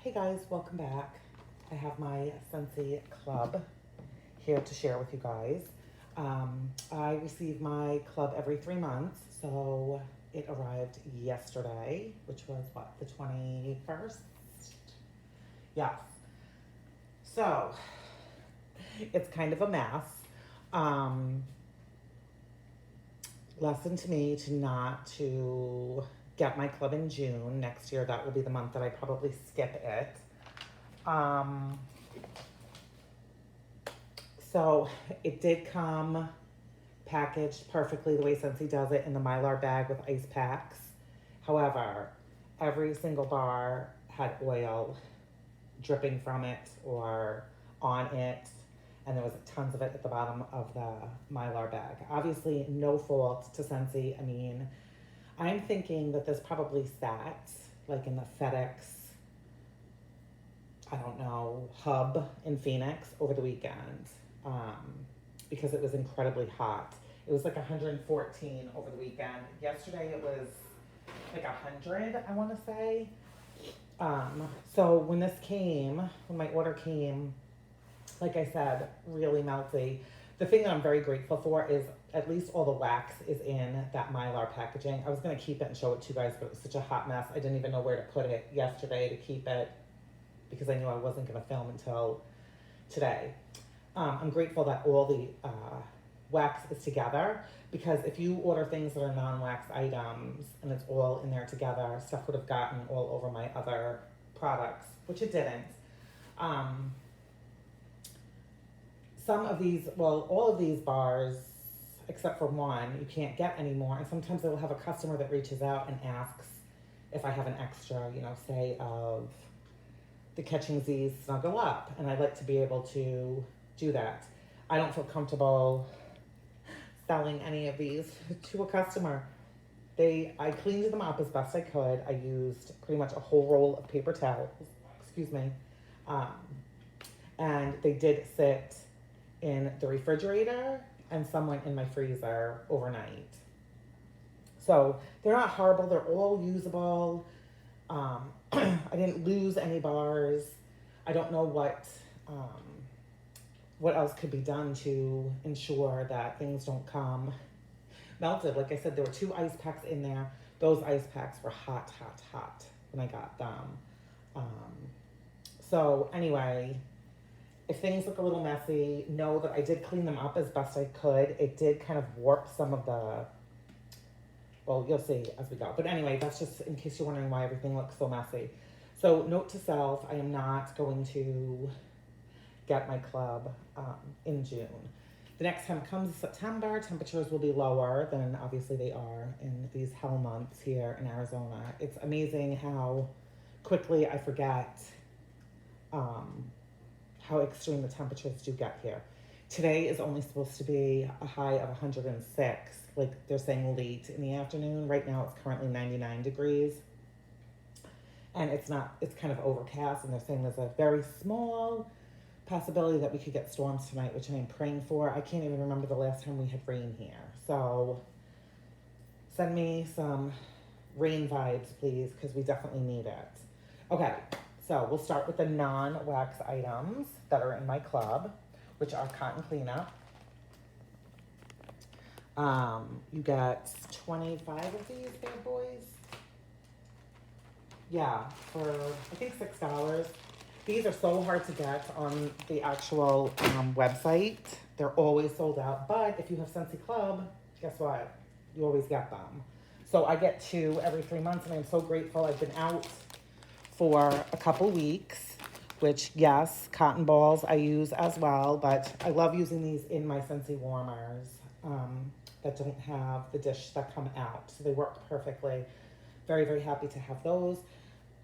Hey guys, welcome back. I have my Scentsy club here to share with you guys. I receive my club every 3 months, so it arrived yesterday, which was what, the 21st? Yes. So it's kind of a mess. Um, Lesson to me to not to get my club in June. Next year, that will be the month that I probably skip it. Um, so it did come packaged perfectly the way Scentsy does it in the Mylar bag with ice packs. However, every single bar had oil dripping from it or on it, and there was tons of it at the bottom of the Mylar bag. Obviously, no fault to Scentsy. I mean, I'm thinking that this probably sat like in the FedEx, I don't know, hub in Phoenix over the weekend because it was incredibly hot. It was like 114 over the weekend. Yesterday it was like 100, I want to say. So when my order came, like I said, really melty. The thing that I'm very grateful for is at least all the wax is in that Mylar packaging. I was going to keep it and show it to you guys, but it was such a hot mess. I didn't even know where to put it yesterday to keep it because I knew I wasn't going to film until today. I'm grateful that all the wax is together, because if you order things that are non-wax items and it's all in there together, stuff would have gotten all over my other products, which it didn't. Some of these, well, all of these bars, except for one, you can't get anymore. And sometimes I will have a customer that reaches out and asks if I have an extra, say of the Catching Z's Snuggle Up. And I'd like to be able to do that. I don't feel comfortable selling any of these to a customer. I cleaned them up as best I could. I used pretty much a whole roll of paper towels, excuse me. And they did sit in the refrigerator and some went in my freezer overnight. So they're not horrible. They're all usable. I didn't lose any bars. I don't know what else could be done to ensure that things don't come melted. Like I said, there were 2 ice packs in there. Those ice packs were hot, hot, hot when I got them. So anyway, if things look a little messy, know that I did clean them up as best I could. It did kind of warp some of well, you'll see as we go. But anyway, that's just in case you're wondering why everything looks so messy. So note to self, I am not going to get my club in June. The next time it comes is September. Temperatures will be lower than obviously they are in these hell months here in Arizona. It's amazing how quickly I forget how extreme the temperatures do get here. Today is only supposed to be a high of 106, like they're saying late in the afternoon. Right now it's currently 99 degrees. And it's kind of overcast, and they're saying there's a very small possibility that we could get storms tonight, which I am praying for. I can't even remember the last time we had rain here. So send me some rain vibes, please, because we definitely need it. Okay, so we'll start with the non-wax items that are in my club, which are cotton cleanup. You get 25 of these bad boys. Yeah, for I think $6. These are so hard to get on the actual website. They're always sold out. But if you have Scentsy Club, guess what? You always get them. So I get 2 every 3 months, and I'm so grateful. I've been out for a couple weeks, which, yes, cotton balls I use as well. But I love using these in my Scentsy warmers that don't have the dish that come out. So they work perfectly. Very, very happy to have those.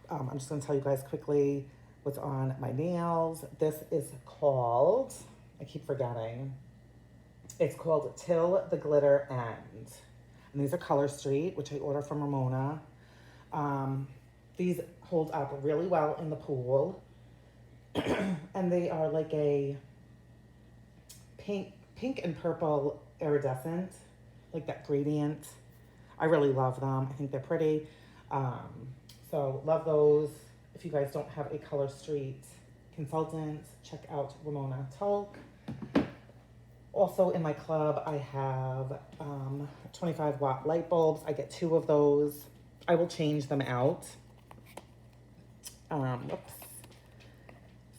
I'm just going to tell you guys quickly what's on my nails. This is called, I keep forgetting, it's called Till the Glitter End. And these are Color Street, which I order from Ramona. These hold up really well in the pool. And they are like a pink and purple iridescent, like that gradient. I really love them. I think they're pretty. So love those. If you guys don't have a Color Street consultant, check out Ramona Tulk. Also in my club, I have 25 watt light bulbs. I get 2 of those. I will change them out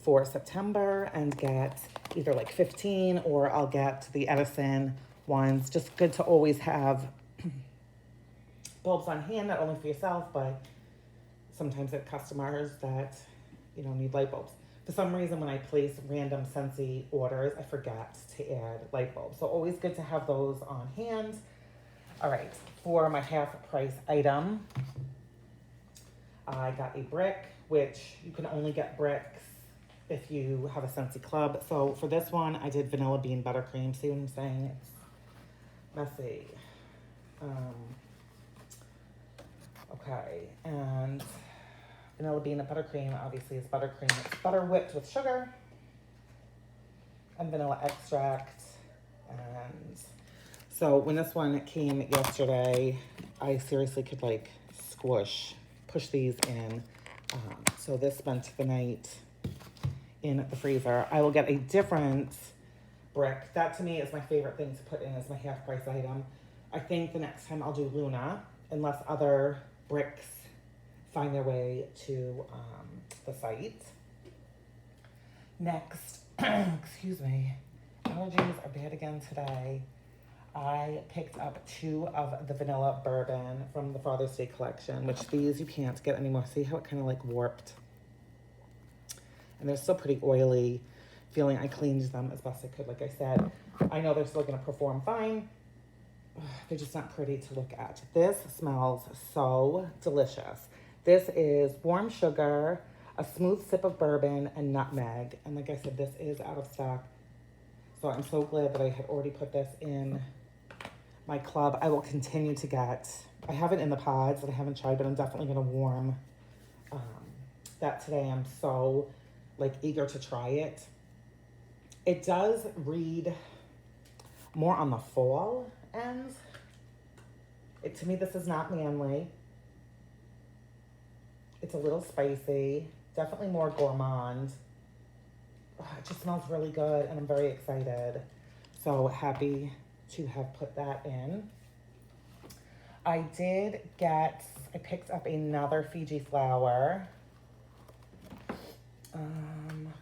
for September and get either like 15, or I'll get the Edison ones. Just good to always have bulbs on hand, not only for yourself, but sometimes at customers that, you know, need light bulbs. For some reason, when I place random Scentsy orders, I forget to add light bulbs. So always good to have those on hand. All right, for my half price item, I got a brick, which you can only get bricks if you have a Scentsy club. So for this one, I did vanilla bean buttercream. See what I'm saying? It's messy. Okay, and vanilla bean and buttercream obviously is buttercream. It's butter whipped with sugar and vanilla extract. And so when this one came yesterday, I seriously could like push these in. So this spent the night in the freezer. I will get a different brick. That to me is my favorite thing to put in as my half price item. I think the next time I'll do Luna, unless other bricks find their way to the site. Next, excuse me, allergies are bad again today. I picked up 2 of the vanilla bourbon from the Father's Day collection, which these you can't get anymore. See how it kind of like warped? And they're still pretty oily feeling. I cleaned them as best I could, like I said. I know they're still gonna perform fine. They're just not pretty to look at. This smells so delicious. This is warm sugar, a smooth sip of bourbon, and nutmeg. And like I said, this is out of stock. So I'm so glad that I had already put this in my club. I will continue to get, I have it in the pods that I haven't tried, but I'm definitely gonna warm that today. I'm so like eager to try it. It does read more on the fall end. To me, this is not manly. It's a little spicy, definitely more gourmand. It just smells really good and I'm very excited. So happy to have put that in. I picked up another Fiji flower,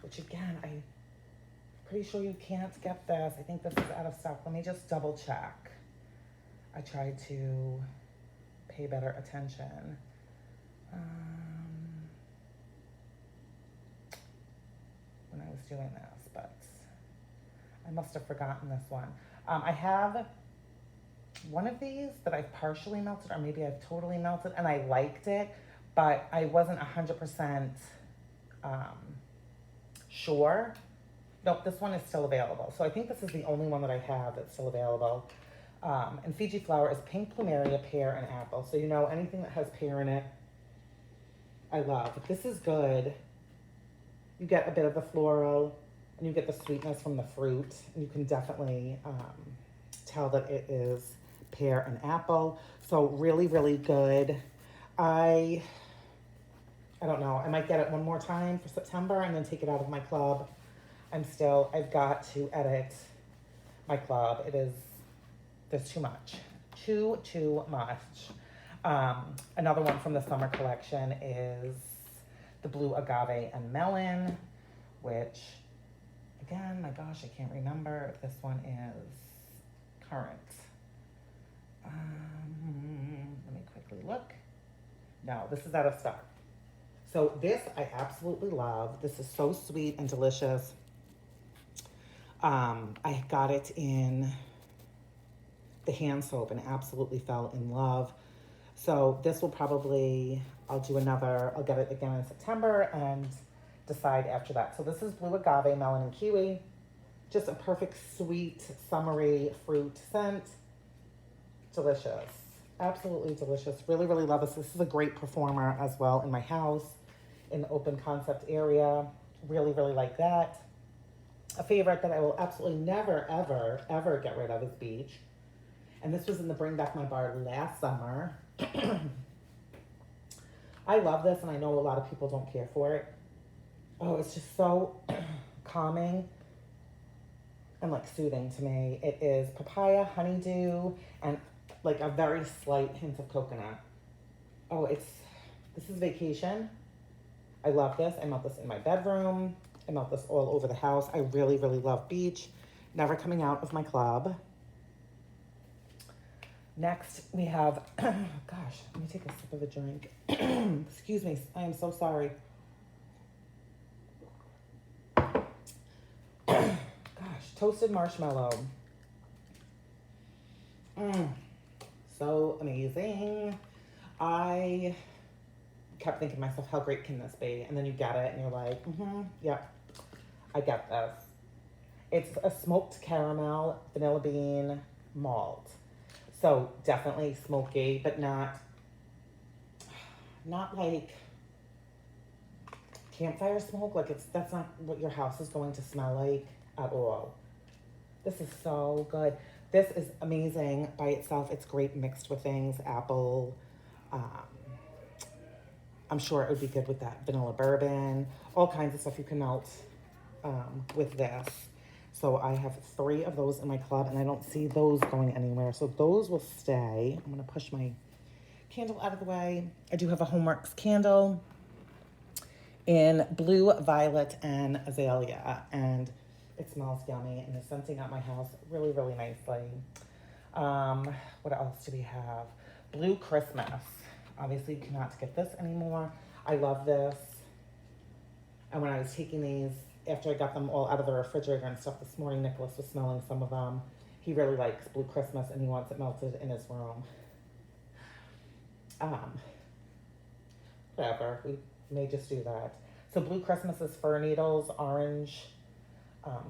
which again, I'm pretty sure you can't get this. I think this is out of stock. Let me just double check. I tried to pay better attention. When I was doing this, but I must have forgotten this one. I have one of these that I've partially melted, or maybe I've totally melted, and I liked it, but I wasn't 100% sure. Nope, this one is still available. So I think this is the only one that I have that's still available. And Fiji flower is pink plumeria, pear, and apple. So you know, anything that has pear in it, I love. This is good. You get a bit of the floral, and you get the sweetness from the fruit. And you can definitely tell that it is pear and apple. So really, really good. I don't know. I might get it one more time for September and then take it out of my club. I've got to edit my club. There's too much. Too much. Another one from the summer collection is the blue agave and melon, which, again, my gosh, I can't remember if this one is current. Let me quickly look. No, this is out of stock. So this I absolutely love. This is so sweet and delicious. I got it in the hand soap and absolutely fell in love. So this will probably, I'll get it again in September and decide after that. So this is blue agave, melon, and kiwi. Just a perfect sweet, summery fruit scent. Delicious. Absolutely delicious. Really, really love this. This is a great performer as well in my house, in the open concept area. Really, really like that. A favorite that I will absolutely never, ever, ever get rid of is Beach. And this was in the Bring Back My Bar last summer. I love this, and I know a lot of people don't care for it. Oh, it's just so calming and like soothing to me. It is papaya, honeydew, and like a very slight hint of coconut. Oh, this is vacation. I love this. I melt this in my bedroom. I melt this all over the house. I really, really love beach. Never coming out of my club. Next, we have, gosh, let me take a sip of a drink. Excuse me, I am so sorry. Gosh, toasted marshmallow. So amazing. I kept thinking to myself, how great can this be? And then you get it and you're like, yep, I get this. It's a smoked caramel, vanilla bean, malt. So definitely smoky, but not like campfire smoke. Like that's not what your house is going to smell like at all. This is so good. This is amazing by itself. It's great mixed with things, apple. I'm sure it would be good with that vanilla bourbon, all kinds of stuff you can melt with this. So I have 3 of those in my club, and I don't see those going anywhere. So those will stay. I'm gonna push my candle out of the way. I do have a Homeworks candle in blue, violet, and azalea, and it smells yummy and is scenting out my house really, really nicely. What else do we have? Blue Christmas. Obviously, you cannot get this anymore. I love this. And when I was taking these, after I got them all out of the refrigerator and stuff this morning, Nicholas was smelling some of them. He really likes Blue Christmas and he wants it melted in his room. Whatever, we may just do that. So Blue Christmas is fir needles, orange,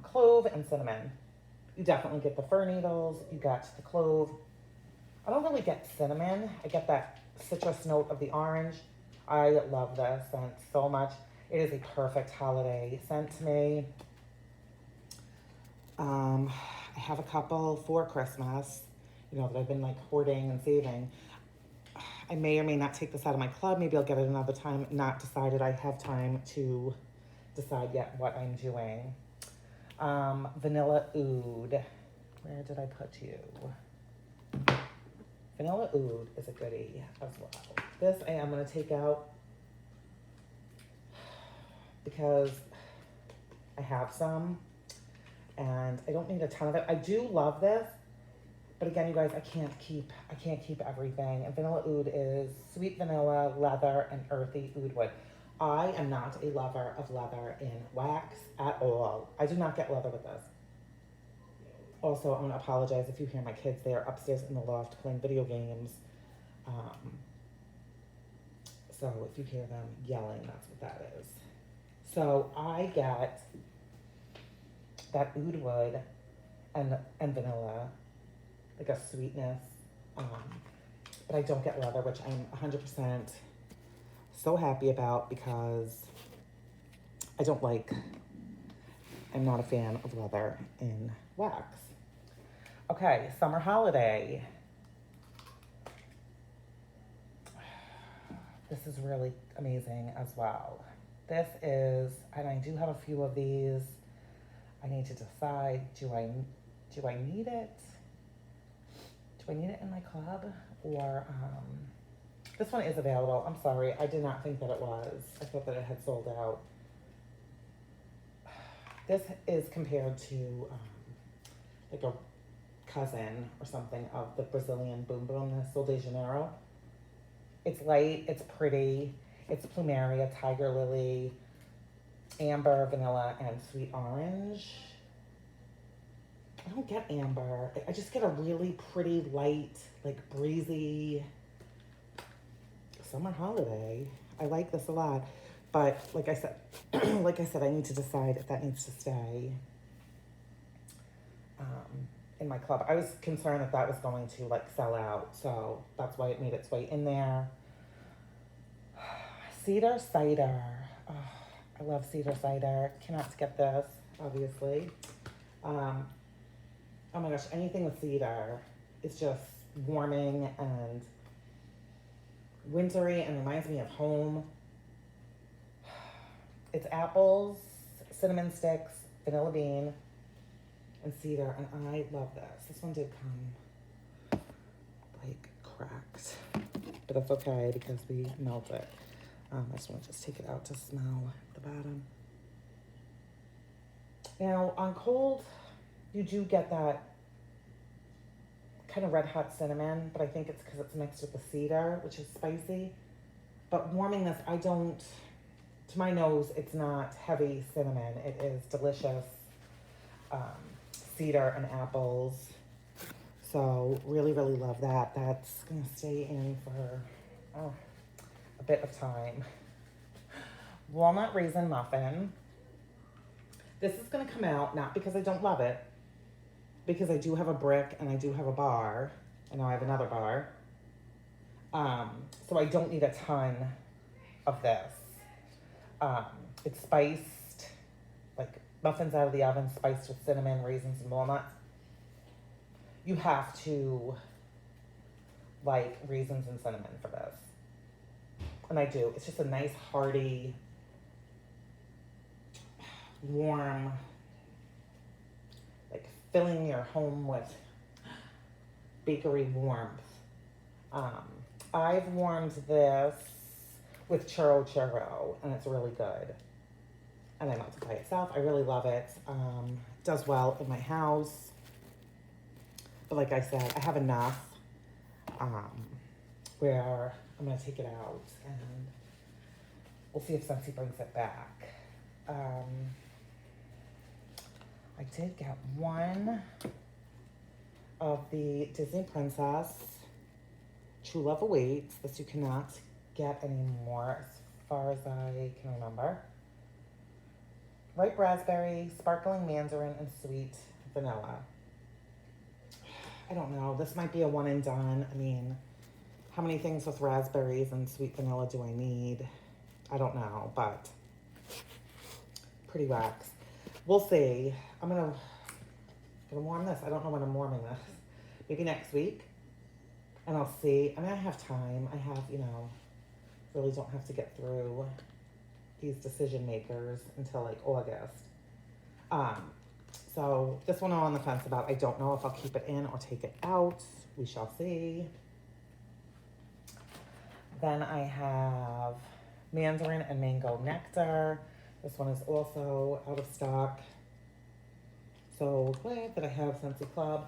clove, and cinnamon. You definitely get the fir needles, you got the clove. I don't really get cinnamon. I get that citrus note of the orange. I love this scent so much. It is a perfect holiday scent to me. I have a couple for Christmas, that I've been like hoarding and saving. I may or may not take this out of my club. Maybe I'll get it another time. Not decided. I have time to decide yet what I'm doing. Vanilla Oud. Where did I put you? Vanilla Oud is a goodie as well. This I am going to take out because I have some and I don't need a ton of it. I do love this, but again, you guys, I can't keep everything. And Vanilla Oud is sweet vanilla, leather, and earthy oud wood. I am not a lover of leather in wax at all. I do not get leather with this. Also, I'm going to apologize if you hear my kids. They are upstairs in the loft playing video games. So if you hear them yelling, that's what that is. So I get that oud wood and vanilla, like a sweetness. But I don't get leather, which I'm 100% so happy about because I'm not a fan of leather in wax. Okay, summer holiday. This is really amazing as well. This is, and I do have a few of these. I need to decide, do I need it? Do I need it in my club? Or, this one is available. I'm sorry, I did not think that it was. I thought that it had sold out. This is compared to, like a cousin or something of the Brazilian Boom Boom, the Sol de Janeiro. It's light, it's pretty, it's plumeria, tiger lily, amber, vanilla, and sweet orange. I don't get amber. I just get a really pretty, light, like breezy summer holiday. I like this a lot. But like I said, I need to decide if that needs to stay in my club. I was concerned that was going to like sell out, so that's why it made its way in there. Cedar cider. Oh, I love cedar cider. Cannot get this, obviously. Oh my gosh, anything with cedar is just warming and wintry and reminds me of home. It's apples, cinnamon sticks, vanilla bean, and cedar, and I love this. This one did come like cracked, but that's okay because we melt it. I just want to take it out to smell the bottom. Now on cold, you do get that kind of red hot cinnamon, but I think it's because it's mixed with the cedar, which is spicy. But warming this, I don't, to my nose, it's not heavy cinnamon. It is delicious cedar and apples. So really, really love that. That's gonna stay in for a bit of time. Walnut raisin muffin. This is gonna come out, not because I don't love it, because I do have a brick and I do have a bar, and now I have another bar. So I don't need a ton of this. It's spiced, like muffins out of the oven, spiced with cinnamon, raisins, and walnuts. You have to like raisins and cinnamon for this. And I do. It's just a nice, hearty, warm, like filling your home with bakery warmth. I've warmed this with churro, and it's really good. And I melt it by itself. I really love it. Does well in my house. But like I said, I have enough where I'm gonna take it out and we'll see if Scentsy brings it back. I did get one of the Disney Princess True Love Awaits. This you cannot get anymore as far as I can remember. Ripe raspberry, sparkling mandarin, and sweet vanilla. I don't know. This might be a one and done. I mean, how many things with raspberries and sweet vanilla do I need? I don't know, but pretty wax. We'll see. I'm gonna warm this. I don't know when I'm warming this. Maybe next week. And I'll see. I mean, I have time. I have, really don't have to get through these decision makers until like August. So this one I'm on the fence about. I don't know if I'll keep it in or take it out. We shall see. Then I have mandarin and mango nectar. This one is also out of stock. So glad that I have Scentsy Club.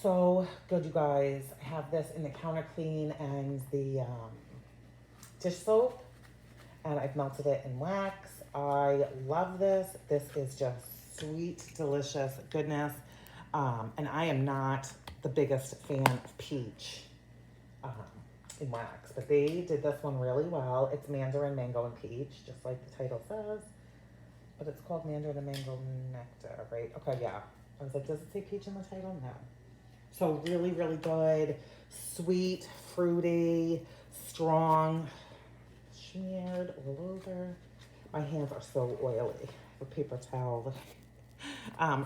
So good, you guys. I have this in the counter clean and the dish soap, and I've melted it in wax. I love this. This is just sweet, delicious goodness. And I am not the biggest fan of peach in wax, but they did this one really well. It's mandarin, mango, and peach, just like the title says. But it's called mandarin and mango nectar, right? Okay, yeah. I was like, does it say peach in the title? No. So really, really good. Sweet, fruity, strong, smeared all over. My hands are so oily. The paper towel.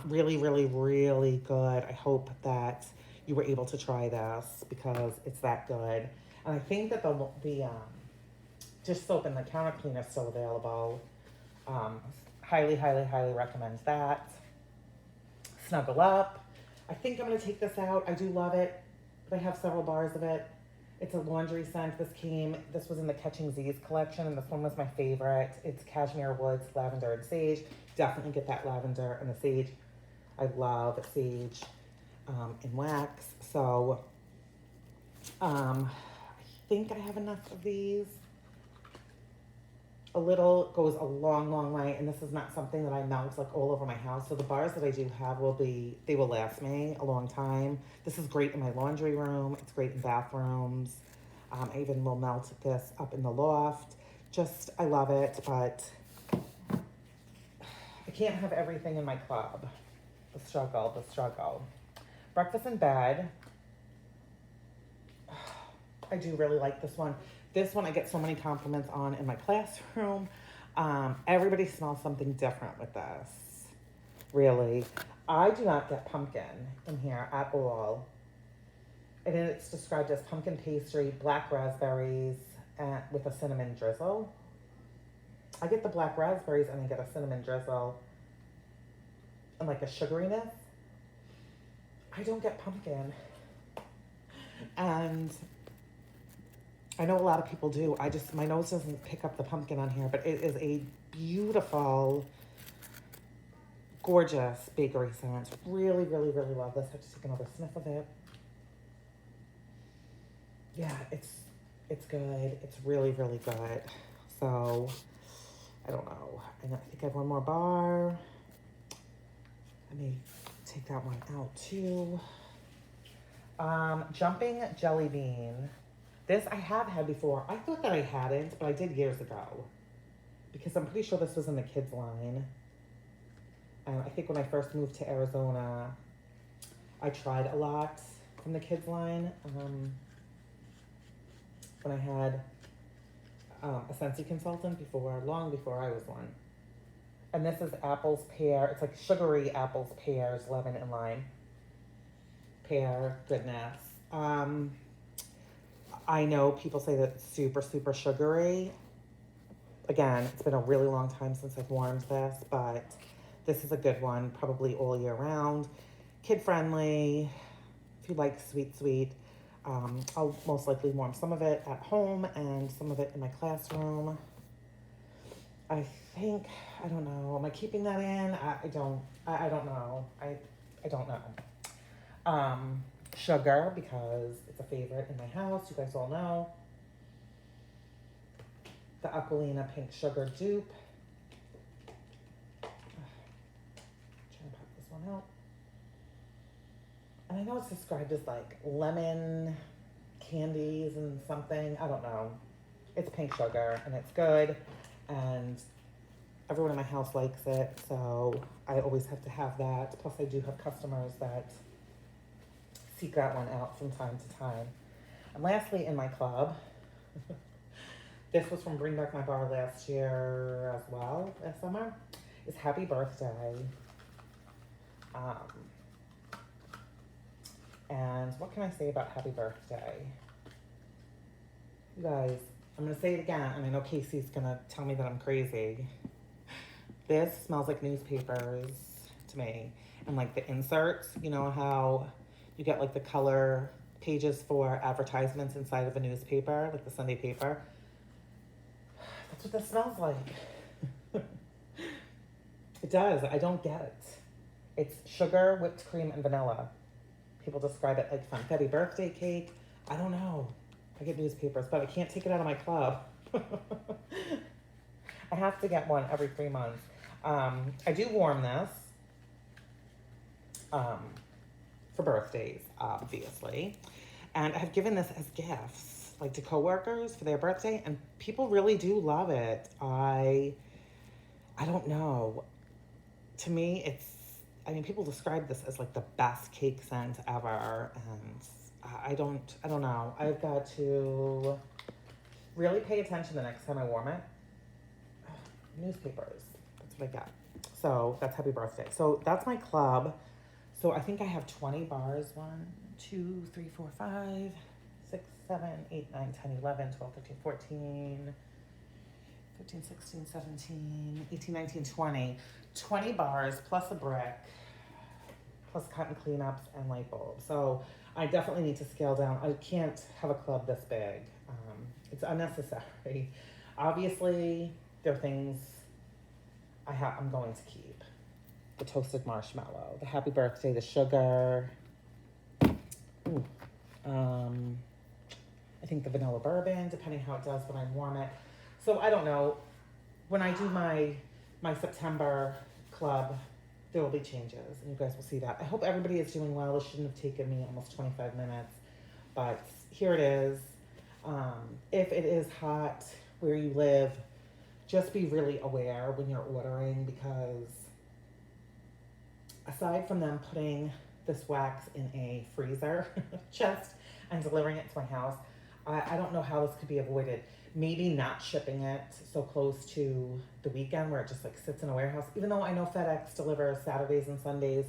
Really, really, really good. I hope that you were able to try this because it's that good. And I think that the dish soap and the counter cleaner is still available. Highly, highly, highly recommend that. Snuggle Up. I think I'm going to take this out. I do love it, but I have several bars of it. It's a laundry scent. This was in the Catching Z's collection, and this one was my favorite. It's Cashmere Woods, Lavender, and Sage. Definitely get that lavender and the sage. I love sage in wax. So I think I have enough of these. A little goes a long, long way, and this is not something that I melt like all over my house. So the bars that I do have they will last me a long time. This is great in my laundry room. It's great in bathrooms. I even will melt this up in the loft. I love it, but I can't have everything in my club. The struggle. Breakfast in bed. I do really like this one. This one I get so many compliments on in my classroom. Everybody smells something different with this, really. I do not get pumpkin in here at all. And then it's described as pumpkin pastry, black raspberries, with a cinnamon drizzle. I get the black raspberries and I get a cinnamon drizzle and like a sugariness. I don't get pumpkin. And I know a lot of people do. My nose doesn't pick up the pumpkin on here, but it is a beautiful, gorgeous bakery scent. Really, really, really love this. I have to take another sniff of it. Yeah, it's good. It's really, really good. So, I don't know. I think I have one more bar. Let me take that one out too. Jumping Jelly Bean. This I have had before. I thought that I hadn't, but I did years ago. Because I'm pretty sure this was in the kids line. I think when I first moved to Arizona, I tried a lot from the kids line. When I had a Scentsy consultant long before I was one. And this is apples, pear. It's like sugary apples, pears, lemon, and lime. Pear, goodness. I know people say that it's super, super sugary. Again, it's been a really long time since I've warmed this, but this is a good one, probably all year round. Kid-friendly, if you like sweet. I'll most likely warm some of it at home and some of it in my classroom. I think, I don't know, am I keeping that in? I don't know. I don't know. Sugar, because it's a favorite in my house, you guys all know. The Aquilina Pink Sugar Dupe. Trying to pop this one out. And I know it's described as like lemon candies and something. I don't know. It's pink sugar and it's good. And everyone in my house likes it. So I always have to have that. Plus I do have customers that seek that one out from time to time. And lastly, in my club, this was from Bring Back My Bar last year as well, last summer, is Happy Birthday. And what can I say about Happy Birthday? You guys, I'm going to say it again, and I know Casey's going to tell me that I'm crazy. This smells like newspapers to me. And like the inserts, you know how you get like the color pages for advertisements inside of a newspaper, like the Sunday paper? That's what this smells like. It does. I don't get it. It's sugar, whipped cream, and vanilla. People describe it like funfetti birthday cake. I don't know. I get newspapers, but I can't take it out of my club. I have to get one every 3 months. I do warm this for birthdays, obviously. And I've given this as gifts, like to coworkers for their birthday, and people really do love it. I don't know. To me, people describe this as like the best cake scent ever, and I don't know. I've got to really pay attention the next time I warm it. Newspapers, that's what I got. So that's Happy Birthday. So that's my club. So I think I have 20 bars. 1, 2, 3, 4, 5, 6, 7, 8, 9, 10, 11, 12, 13, 14, 15, 16, 17, 18, 19, 20. 20 bars plus a brick, plus cotton cleanups and light bulbs. So I definitely need to scale down. I can't have a club this big. It's unnecessary. Obviously, there are things I'm going to keep. The toasted marshmallow, the Happy Birthday, the sugar. Ooh. I think the vanilla bourbon, depending how it does when I warm it. So I don't know. When I do my September club, there will be changes, and you guys will see that. I hope everybody is doing well. This shouldn't have taken me almost 25 minutes, but here it is. If it is hot where you live, just be really aware when you're ordering, because aside from them putting this wax in a freezer chest and delivering it to my house, I don't know how this could be avoided. Maybe not shipping it so close to the weekend where it just like sits in a warehouse. Even though I know FedEx delivers Saturdays and Sundays,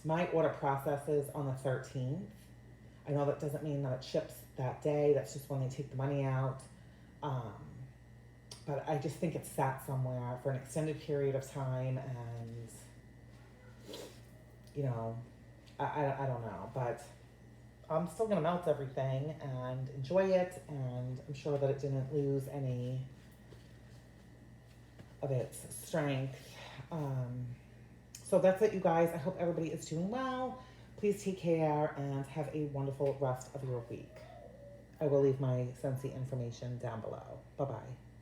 my order processes on the 13th. I know that doesn't mean that it ships that day. That's just when they take the money out. Um, but I just think it's sat somewhere for an extended period of time, and you know, I don't know, but I'm still gonna melt everything and enjoy it, and I'm sure that it didn't lose any of its strength. So that's it, you guys. I hope everybody is doing well. Please take care and have a wonderful rest of your week. I will leave my Scentsy information down below. Bye-bye.